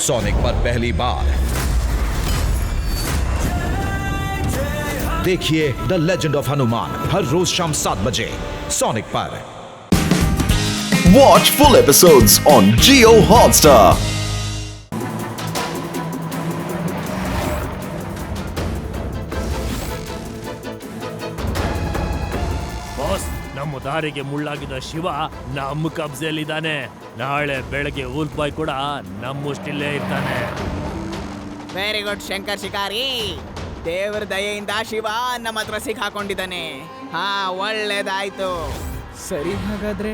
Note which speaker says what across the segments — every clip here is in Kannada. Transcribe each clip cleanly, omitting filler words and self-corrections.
Speaker 1: सोनिक पर पहली बार देखिए द लेजेंड ऑफ हनुमान हर रोज शाम 7 बजे सोनिक पर।
Speaker 2: Watch full episodes on Jio Hotstar.
Speaker 3: Boss, ನಮ್ಮ ದಾರಿಗೆ ಮುಳ್ಳಾಗಿದ್ದ ಶಿವ ನಮ್ಮ ಕಬ್ಜೆಯಲ್ಲಿದ್ದಾನೆ. ನಾಳೆ ಬೆಳಗ್ಗೆ ಉಲ್ಫ್ ಬಾಯ್ ಕೂಡ ನಮ್ಮಷ್ಟಿಲ್ಲೇ ಇರ್ತಾನೆ.
Speaker 4: Very good Shankar Shikari. ದೇವರ ದಯೆಯಿಂದ ಶಿವ ನಮ್ಮ ಹತ್ರ ಸಿಕ್ಕಾಕೊಂಡಿದ್ದಾನೆ. ಹಾ, ಒಳ್ಳೇದಾಯ್ತು.
Speaker 5: ಸರಿ, ಹಾಗಾದ್ರೆ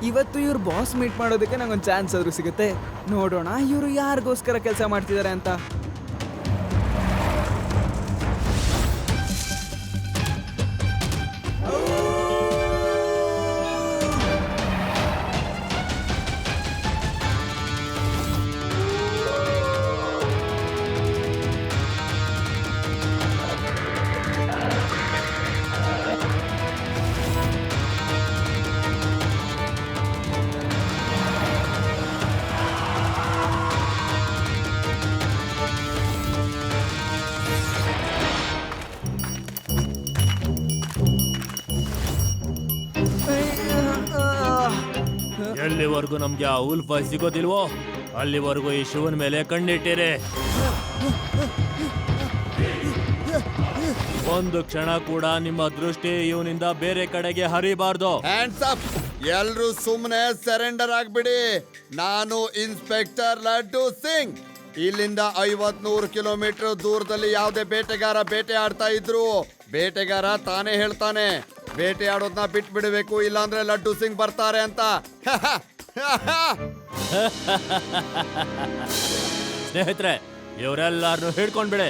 Speaker 5: ಇವತ್ತು ಇವ್ರ ಬಾಸ್ ಮೀಟ್ ಮಾಡೋದಕ್ಕೆ ನಂಗೊಂದು ಚಾನ್ಸ್ ಆದ್ರೂ ಸಿಗುತ್ತೆ. ನೋಡೋಣ ಇವರು ಯಾರಿಗೋಸ್ಕರ ಕೆಲಸ ಮಾಡ್ತಿದ್ದಾರೆ ಅಂತ.
Speaker 3: ಎಲ್ಲಿವರೆಗೂ ನಮ್ಗೆ ಆ ಉಲ್ಫ್ ಬಾಯ್ ಸಿಗೋದಿಲ್ವೋ ಅಲ್ಲಿವರೆಗೂ ಈ ಶಿವನ ಮೇಲೆ ಕಣ್ಣಿಟ್ಟಿರಿ. ಒಂದು ಕ್ಷಣ ಕೂಡ ನಿಮ್ಮ ದೃಷ್ಟಿ ಇವನಿಂದ ಬೇರೆ ಕಡೆಗೆ ಹರಿಬಾರ್ದು.
Speaker 6: ಹ್ಯಾಂಡ್ಸ್ ಅಪ್, ಎಲ್ರು ಸುಮ್ಮನೆ ಸರೆಂಡರ್ ಆಗ್ಬಿಡಿ. ನಾನು ಇನ್ಸ್ಪೆಕ್ಟರ್ ಲಡ್ಡು ಸಿಂಗ್. ಇಲ್ಲಿಂದ 50-100 ಕಿಲೋಮೀಟರ್ ದೂರದಲ್ಲಿ ಯಾವುದೇ ಬೇಟೆಗಾರ ಬೇಟೆ ಆಡ್ತಾ ಇದ್ರು, ಬೇಟೆಗಾರ ತಾನೇ ಹೇಳ್ತಾನೆ ಬೇಟೆ ಆಡೋದನ್ನ ಬಿಟ್ಬಿಡ್ಬೇಕು, ಇಲ್ಲಾಂದ್ರೆ ಲಡ್ಡು ಸಿಂಗ್ ಬರ್ತಾರೆ ಅಂತ.
Speaker 3: ಸ್ನೇಹಿತರೆ, ಇವರೆಲ್ಲಾರನ್ನು ಹಿಡ್ಕೊಂಡ್ಬಿಡೆ.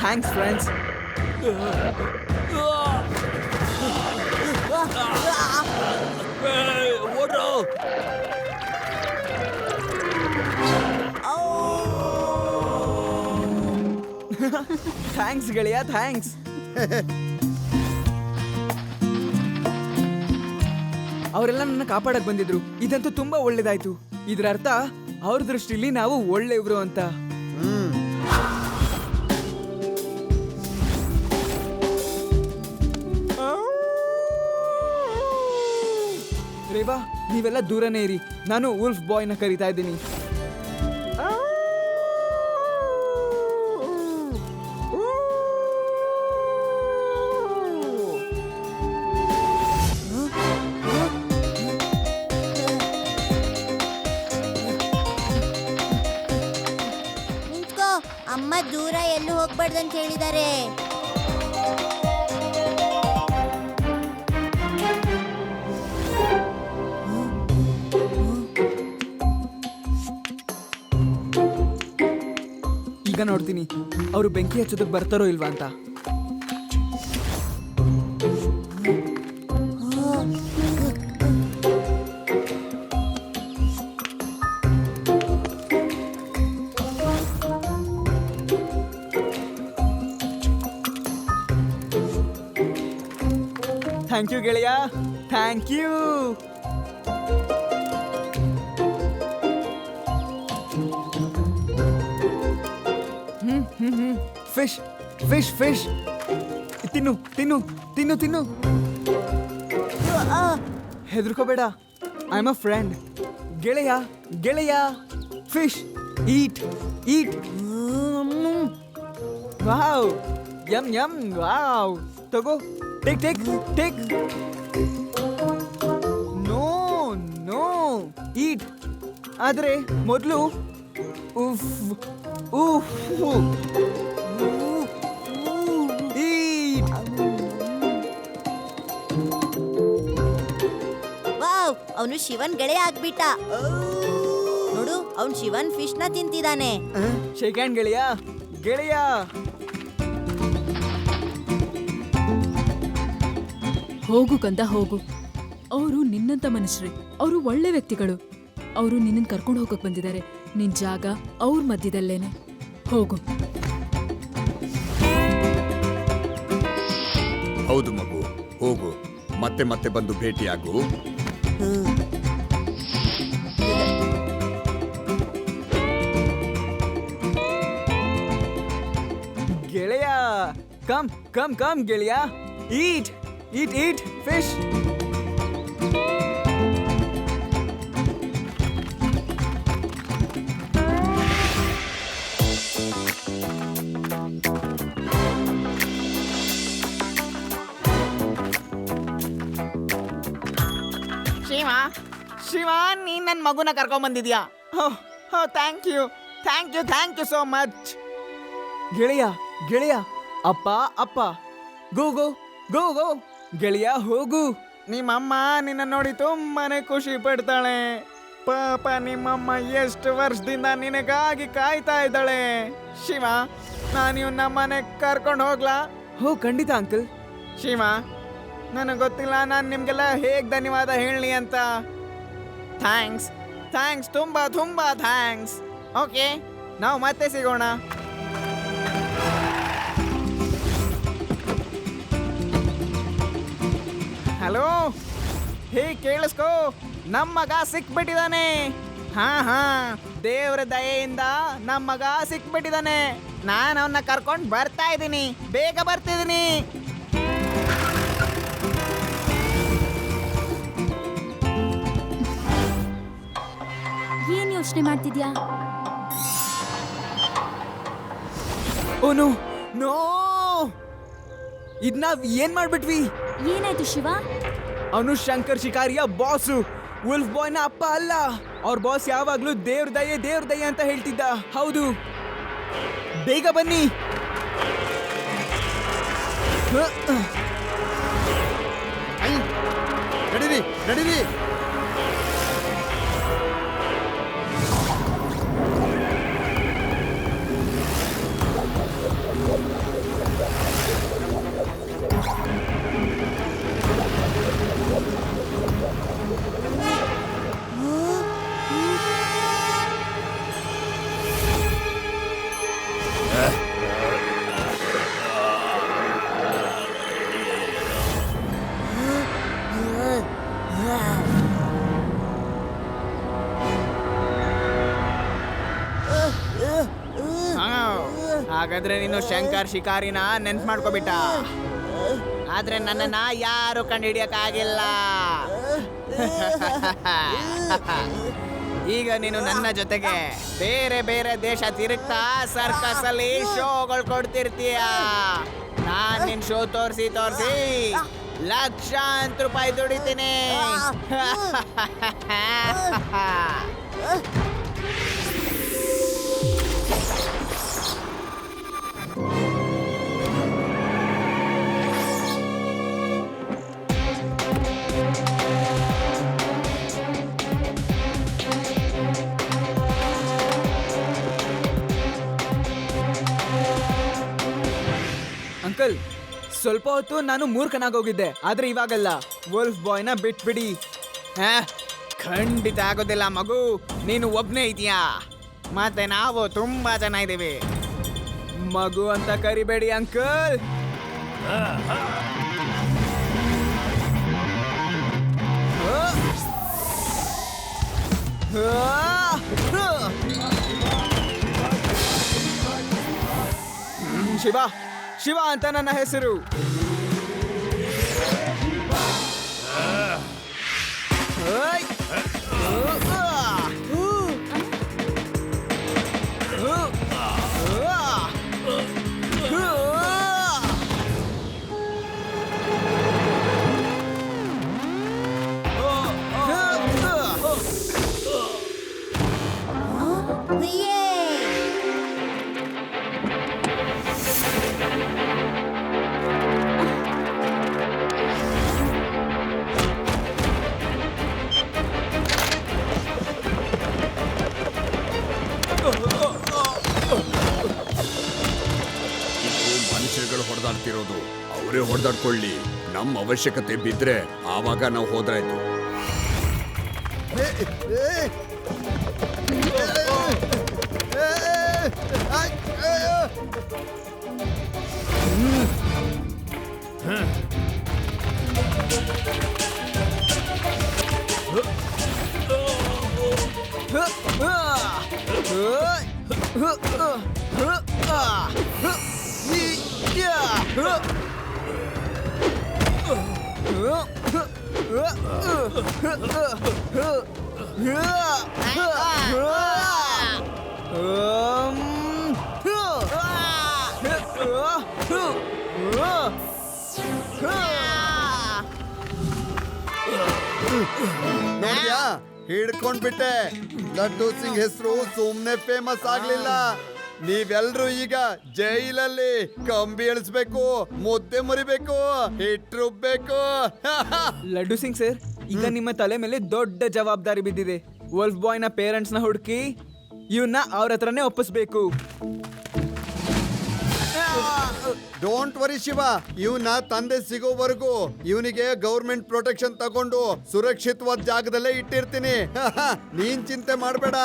Speaker 5: Thanks friends. ಥ್ಯಾಂಕ್ಸ್ ಗೆಳೆಯ, ಥ್ಯಾಂಕ್ಸ್. ಅವರೆಲ್ಲ ನನ್ನ ಕಾಪಾಡಕ್ ಬಂದಿದ್ರು. ಇದಂತೂ ತುಂಬಾ ಒಳ್ಳೇದಾಯ್ತು. ಇದ್ರ ಅರ್ಥ ಅವ್ರ ದೃಷ್ಟಿಲಿ ನಾವು ಒಳ್ಳೆಯವರು ಅಂತ. ರೇವಾ, ನೀವೆಲ್ಲ ದೂರನೇ ಇರಿ. ನಾನು ಉಲ್ಫ್ ಬಾಯ್ನ ಕರಿತಾ ಇದ್ದೀನಿ.
Speaker 7: ನಿಂತ್ಕೋ, ಅಮ್ಮ ದೂರ ಎಲ್ಲೂ ಹೋಗ್ಬಾರ್ದಂತ ಹೇಳಿದ್ದಾರೆ.
Speaker 5: ಈಗ ನೋಡ್ತೀನಿ ಅವರು ಬೆಂಕಿ ಹಚ್ಚೋದಕ್ಕೆ ಬರ್ತಾರೋ ಇಲ್ವಾ ಅಂತ. ಥ್ಯಾಂಕ್ ಯು ಗೆಳೆಯ, thank you. Fish fish fish, ತಿನ್ನು ತಿನ್ನು ತಿನ್ನು ತಿನ್ನು. ಹೆದರ್ಕೋಬೇಡ, ಐ ಆಮ್ ಅ ಫ್ರೆಂಡ್. ಗೆಳೆಯ ಗೆಳೆಯ, fish, eat eat. Wow, yum yum, wow. ತಗೋ, take take take. No no, eat. ಆದರೆ ಮೊದಲು ಉಫ್ ಉಫ್ ಈಟ್.
Speaker 7: ಅವನು ಶಿವನ್ ಗೆಳೆಯ ಆಗ್ಬಿಟ್ಟ. ನೋಡು, ಅವನ್ ಶಿವನ್ ಫಿಶ್ ನ ತಿಂತಿದ್ದಾನೆ.
Speaker 5: ಶೇಕ್ ಹ್ಯಾಂಡ್ ಗೆಳೆಯ. ಗೆಳೆಯ
Speaker 8: ಹೋಗು ಕಂದ ಹೋಗು. ಅವರು ನಿನ್ನಂತ ಮನುಷ್ಯರೇ, ಅವರು ಒಳ್ಳೆ ವ್ಯಕ್ತಿಗಳು. ಅವರು ನಿನ್ನನ್ ಕರ್ಕೊಂಡು ಹೋಗಕ್ ಬಂದಿದ್ದಾರೆ. ನಿನ್ ಜಾಗ ಅವ್ರ ಮಧ್ಯದಲ್ಲೇನೆ. ಹೋಗು.
Speaker 6: ಹೌದು ಮಗು, ಹೋಗು. ಮತ್ತೆ ಮತ್ತೆ ಬಂದು ಭೇಟಿಯಾಗು.
Speaker 5: ಗೆಳೆಯ ಕಮ್ ಕಮ್ ಕಮ್ ಗೆಳೆಯ. Eat eat eat fish.
Speaker 4: Shiva Shiva, ನೀನ್ ನನ್ನ ಮಗುನ ಕರ್ಕೊಂಡ್ ಬಂದಿದ್ಯಾ? Thank you thank you thank you so much.
Speaker 5: ಗೆಳೆಯ ಗೆಳೆಯ. ಅಪ್ಪ ಅಪ್ಪ. ಗೋ ಗೋ ಗೋ ಗೋ. ಗೆಳೆಯ ಹೋಗು.
Speaker 4: ನಿಮ್ಮಮ್ಮ ನಿನ್ನ ನೋಡಿ ತುಂಬಾನೇ ಖುಷಿ ಪಡ್ತಾಳೆ. ಪಾಪ ನಿಮ್ಮಮ್ಮ ಎಷ್ಟು ವರ್ಷದಿಂದ ನಿನಗಾಗಿ ಕಾಯ್ತಾ ಇದ್ದಾಳೆ. ಶಿವ, ನಾನು ಇವನ್ನ ಮನೆಗೆ ಕರ್ಕೊಂಡು ಹೋಗ್ಲಾ?
Speaker 5: ಹೋ ಖಂಡಿತ ಅಂಕಲ್.
Speaker 4: ಶಿವ, ನನಗೆ ಗೊತ್ತಿಲ್ಲ ನಾನು ನಿಮ್ಗೆಲ್ಲ ಹೇಗೆ ಧನ್ಯವಾದ ಹೇಳಲಿ ಅಂತ. ಥ್ಯಾಂಕ್ಸ್ ಥ್ಯಾಂಕ್ಸ್, ತುಂಬಾ ತುಂಬಾ ಥ್ಯಾಂಕ್ಸ್. ಓಕೆ, ನಾವು ಮತ್ತೆ ಸಿಗೋಣ. ಹಲೋ, ಹೇ ಕೇಳಿಸ್ಕೋ, ನಮ್ಮ ಮಗ ಸಿಕ್ಬಿಟ್ಟಿದ್ದಾನೆ. ಹಾ, ದೇವ್ರ ದಯೆಯಿಂದ ನಮ್ಮ ಮಗ ಸಿಕ್ಬಿಟ್ಟಿದ್ದಾನೆ. ನಾನು ಅವನ್ನ ಕರ್ಕೊಂಡು ಬರ್ತಾ ಇದ್ದೀನಿ, ಬೇಗ ಬರ್ತಿದ್ದೀನಿ.
Speaker 9: ಏನ್ ಯೋಚನೆ ಮಾಡ್ತಿದ್ಯಾ?
Speaker 5: ಓ ನೋ ನೋ, ಇದ್ ನಾವ್ ಏನ್ ಮಾಡ್ಬಿಟ್ವಿ?
Speaker 9: ಏನಾಯ್ತು ಶಿವ?
Speaker 5: ಅವನು ಶಂಕರ್ ಶಿಕಾರಿಯ ಬಾಸು, ವುಲ್ಫ್ ಬಾಯ್ನ ಅಪ್ಪ ಅಲ್ಲ. ಅವ್ರ ಬಾಸ್ ಯಾವಾಗ್ಲೂ ದೇವ್ರ ದಯೆ ಅಂತ ಹೇಳ್ತಿದ್ದ. ಹೌದು, ಬೇಗ ಬನ್ನಿ.
Speaker 6: ನಡೀರಿ ನಡೀರಿ.
Speaker 4: ಹಾಗಾದ್ರೆ ನೀನು ಶಂಕರ್ ಶಿಕಾರಿನ ನೆನ್ಪು ಮಾಡ್ಕೋಬಿಟ್ಟ. ಆದ್ರೆ ನನ್ನನ್ನ ಯಾರು ಕಂಡುಹಿಡಿಯಕ್ಕಾಗಿಲ್ಲ. ಈಗ ನೀನು ನನ್ನ ಜೊತೆಗೆ ಬೇರೆ ಬೇರೆ ದೇಶ ತಿರುಗ್ತಾ ಸರ್ಕಸ್ ಅಲ್ಲಿ ಶೋಗಳು ಕೊಡ್ತಿರ್ತೀಯ. ನಾನ್ ನಿನ್ ಶೋ ತೋರಿಸಿ ಲಕ್ಷಾಂತರ ರೂಪಾಯಿ ದುಡಿತೀನಿ.
Speaker 5: ಅಂಕಲ್, ಸ್ವಲ್ಪ ಹೊತ್ತು ನಾನು ಮೂರ್ಖನಾಗೋಗಿದ್ದೆ, ಆದ್ರೆ ಇವಾಗಲ್ಲ. ವುಲ್ಫ್ ಬಾಯ್ನ ಬಿಟ್ಬಿಡಿ.
Speaker 4: ಖಂಡಿತ ಆಗೋದಿಲ್ಲ ಮಗು, ನೀನು ಒಬ್ನೇ ಇದೆಯಾ, ಮತ್ತೆ ನಾವು ತುಂಬಾ ಜನ ಇದ್ದೀವಿ.
Speaker 5: ಮಗು ಅಂತ ಕರಿಬೇಡಿ ಅಂಕಲ್. ಶಿವ ಶಿವ ಅಂತ ನನ್ನ ಹೆಸರು.
Speaker 6: ಆಗಿರೋದು. ಅವರೇ ಹೊಡೆದಾಡ್ಕೊಳ್ಳಿ. ನಮ್ಮ ಅವಶ್ಯಕತೆ ಬಿದ್ರೆ ಆವಾಗ ನಾವು ಹೋದ್ರಾಯ್ತು. ನೋಡ್ಯಾ, ಹಿಡ್ಕೊಂಡ್ಬಿಟ್ಟೆ. ಲಡ್ಡು ಸಿಂಗ್ ಹೆಸರು ಸುಮ್ನೆ ಫೇಮಸ್ ಆಗ್ಲಿಲ್ಲ. ನೀವೆಲ್ರೂ ಈಗ ಜೈಲಲ್ಲಿ ಕಂಬಿ ಎಳಿಸ್ಬೇಕು, ಮುದ್ದೆ ಮುರಿಬೇಕು, ಹಿಟ್ರುಬ್ಬೇಕು.
Speaker 5: ಲಡ್ಡು ಸಿಂಗ್ ಸರ್, ಈಗ ನಿಮ್ಮ ತಲೆ ಮೇಲೆ ದೊಡ್ಡ ಜವಾಬ್ದಾರಿ ಬಿದ್ದಿದೆ. ವಲ್ಫ್ ಬಾಯ್ನ ಪೇರೆಂಟ್ಸ್ನ ಹುಡುಕಿ ಇವನ್ನ ಅವ್ರ ಹತ್ರನೇ ಒಪ್ಪಿಸ್ಬೇಕು.
Speaker 6: ಡೋಂಟ್ ವರಿ ಶಿವ, ಇವನ ತಂದೆ ಸಿಗೋವರೆಗೂ ಇವನಿಗೆ ಗೌರ್ಮೆಂಟ್ ಪ್ರೊಟೆಕ್ಷನ್ ತಗೊಂಡು ಸುರಕ್ಷಿತವಾದ ಜಾಗದಲ್ಲೇ ಇಟ್ಟಿರ್ತೀನಿ. ನೀನ್ ಚಿಂತೆ ಮಾಡಬೇಡ.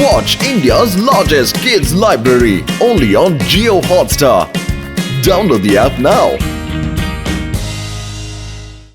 Speaker 2: Watch India's largest kids library only on Jio Hotstar. Download the app now.